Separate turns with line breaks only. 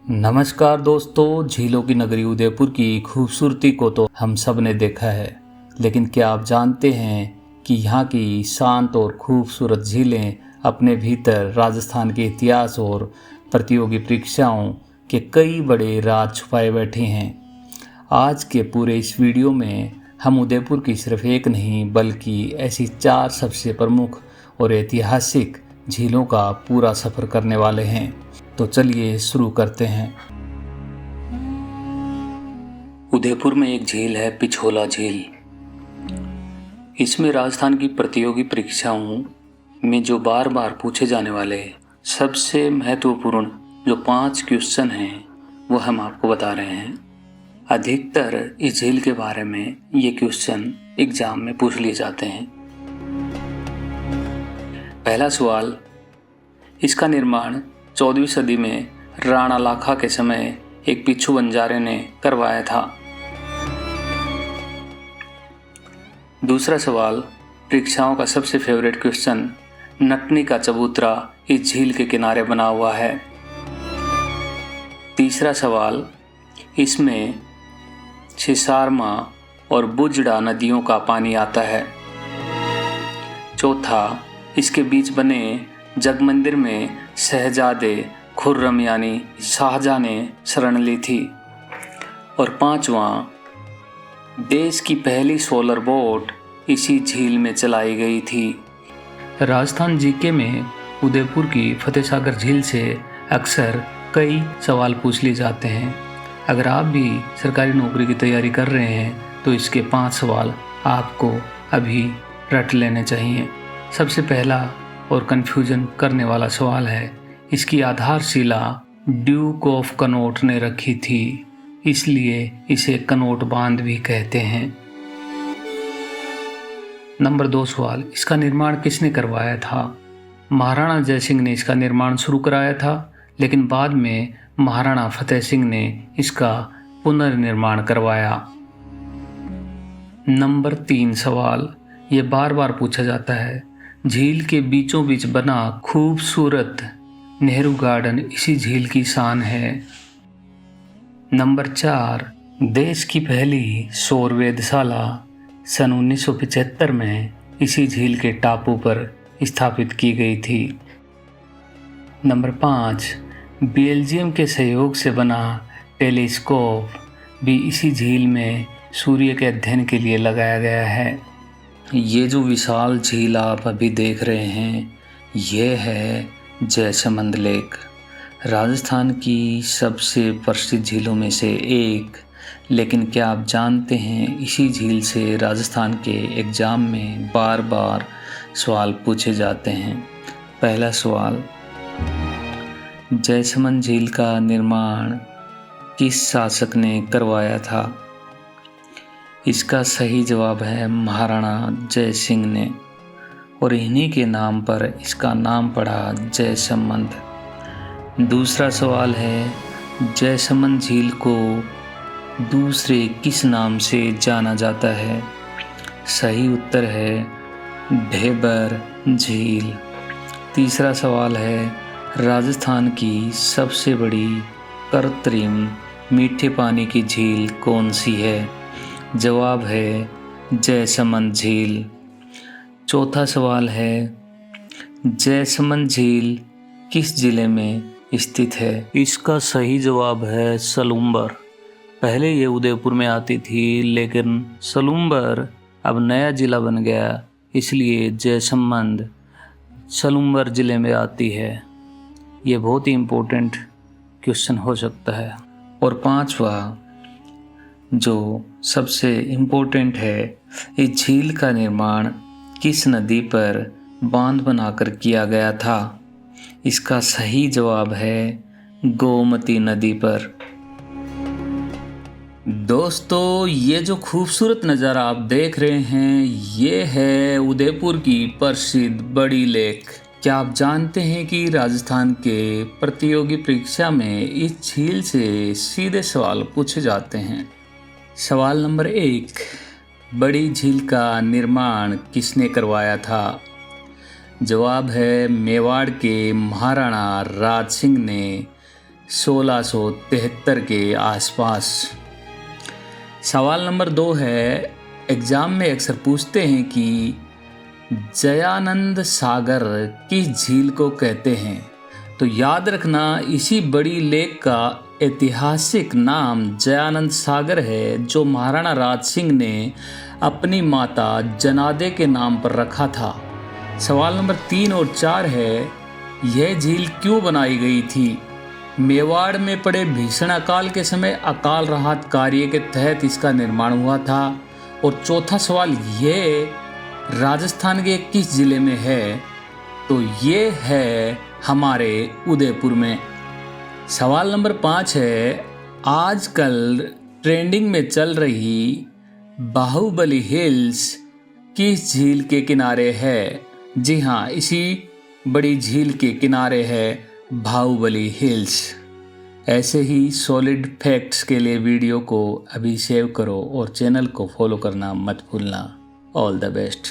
नमस्कार दोस्तों, झीलों की नगरी उदयपुर की खूबसूरती को तो हम सब ने देखा है, लेकिन क्या आप जानते हैं कि यहाँ की शांत और खूबसूरत झीलें अपने भीतर राजस्थान के इतिहास और प्रतियोगी परीक्षाओं के कई बड़े राज छुपाए बैठे हैं। आज के पूरे इस वीडियो में हम उदयपुर की सिर्फ एक नहीं बल्कि ऐसी 4 सबसे प्रमुख और ऐतिहासिक झीलों का पूरा सफ़र करने वाले हैं। तो चलिए शुरू करते हैं। उदयपुर में एक झील है, पिछोला झील। इसमें राजस्थान की प्रतियोगी परीक्षाओं में जो बार बार पूछे जाने वाले सबसे महत्वपूर्ण जो 5 क्वेश्चन हैं वो हम आपको बता रहे हैं। अधिकतर इस झील के बारे में ये क्वेश्चन एग्जाम में पूछ लिए जाते हैं। पहला सवाल, इसका निर्माण 14वीं सदी में राणा लाखा के समय एक पिच्छू बंजारे ने करवाया था। दूसरा सवाल, परीक्षाओं का सबसे फेवरेट क्वेश्चन, नटनी का चबूतरा इस झील के किनारे बना हुआ है। तीसरा सवाल, इसमें छिसारमा और बुजड़ा नदियों का पानी आता है। चौथा, इसके बीच बने जग मंदिर में शहजादे खुर्रम यानी शाहजहां ने शरण ली थी। और पांचवा, देश की पहली सोलर बोट इसी झील में चलाई गई थी। राजस्थान जीके में उदयपुर की फतेहसागर झील से अक्सर कई सवाल पूछ लिए जाते हैं। अगर आप भी सरकारी नौकरी की तैयारी कर रहे हैं तो इसके 5 सवाल आपको अभी रट लेने चाहिए। सबसे पहला और कंफ्यूजन करने वाला सवाल है, इसकी आधारशिला ड्यूक ऑफ कनौट ने रखी थी, इसलिए इसे कनौट बांध भी कहते हैं। नंबर 2 सवाल, इसका निर्माण किसने करवाया था? महाराणा जय सिंह ने इसका निर्माण शुरू कराया था, लेकिन बाद में महाराणा फतेह सिंह ने इसका पुनर्निर्माण करवाया। नंबर 3 सवाल, ये बार बार पूछा जाता है, झील के बीचों बीच बना खूबसूरत नेहरू गार्डन इसी झील की शान है। नंबर 4, देश की पहली सौर वेधशाला सन 1975 में इसी झील के टापू पर स्थापित की गई थी। नंबर 5, बेल्जियम के सहयोग से बना टेलीस्कोप भी इसी झील में सूर्य के अध्ययन के लिए लगाया गया है। ये जो विशाल झील आप अभी देख रहे हैं ये है जयसमंद लेक, राजस्थान की सबसे प्रसिद्ध झीलों में से एक। लेकिन क्या आप जानते हैं इसी झील से राजस्थान के एग्ज़ाम में बार बार सवाल पूछे जाते हैं। पहला सवाल, जयसमंद झील का निर्माण किस शासक ने करवाया था? इसका सही जवाब है महाराणा जय सिंह ने, और इन्हीं के नाम पर इसका नाम पड़ा जयसमंद। दूसरा सवाल है, जयसमंद झील को दूसरे किस नाम से जाना जाता है? सही उत्तर है ढेबर झील। तीसरा सवाल है, राजस्थान की सबसे बड़ी कृत्रिम मीठे पानी की झील कौन सी है? जवाब है जयसमंद झील। चौथा सवाल है, जयसमंद झील किस जिले में स्थित है? इसका सही जवाब है सलूम्बर। पहले ये उदयपुर में आती थी, लेकिन सलूम्बर अब नया जिला बन गया, इसलिए जयसमंद सलूम्बर जिले में आती है। ये बहुत ही इम्पोर्टेंट क्वेश्चन हो सकता है। और पांचवा जो सबसे इम्पोर्टेंट है, इस झील का निर्माण किस नदी पर बांध बनाकर किया गया था? इसका सही जवाब है गोमती नदी पर। दोस्तों, ये जो खूबसूरत नज़ारा आप देख रहे हैं ये है उदयपुर की प्रसिद्ध बड़ी लेक। क्या आप जानते हैं कि राजस्थान के प्रतियोगी परीक्षा में इस झील से सीधे सवाल पूछे जाते हैं। सवाल नंबर 1, बड़ी झील का निर्माण किसने करवाया था? जवाब है मेवाड़ के महाराणा राज सिंह ने 1673 के आसपास। सवाल नंबर 2 है, एग्ज़ाम में अक्सर पूछते हैं कि दयानंद सागर किस झील को कहते हैं। तो याद रखना, इसी बड़ी लेक का ऐतिहासिक नाम दयानंद सागर है, जो महाराणा राज सिंह ने अपनी माता जनादे के नाम पर रखा था। सवाल नंबर 3 और 4 है, यह झील क्यों बनाई गई थी। मेवाड़ में पड़े भीषण अकाल के समय अकाल राहत कार्य के तहत इसका निर्माण हुआ था। और चौथा सवाल, यह राजस्थान के किस जिले में है। तो ये है हमारे उदयपुर में। सवाल नंबर 5 है, आजकल ट्रेंडिंग में चल रही बाहुबली हिल्स किस झील के किनारे है। जी हाँ, इसी बड़ी झील के किनारे है बाहुबली हिल्स। ऐसे ही सॉलिड फैक्ट्स के लिए वीडियो को अभी सेव करो और चैनल को फॉलो करना मत भूलना। All the best.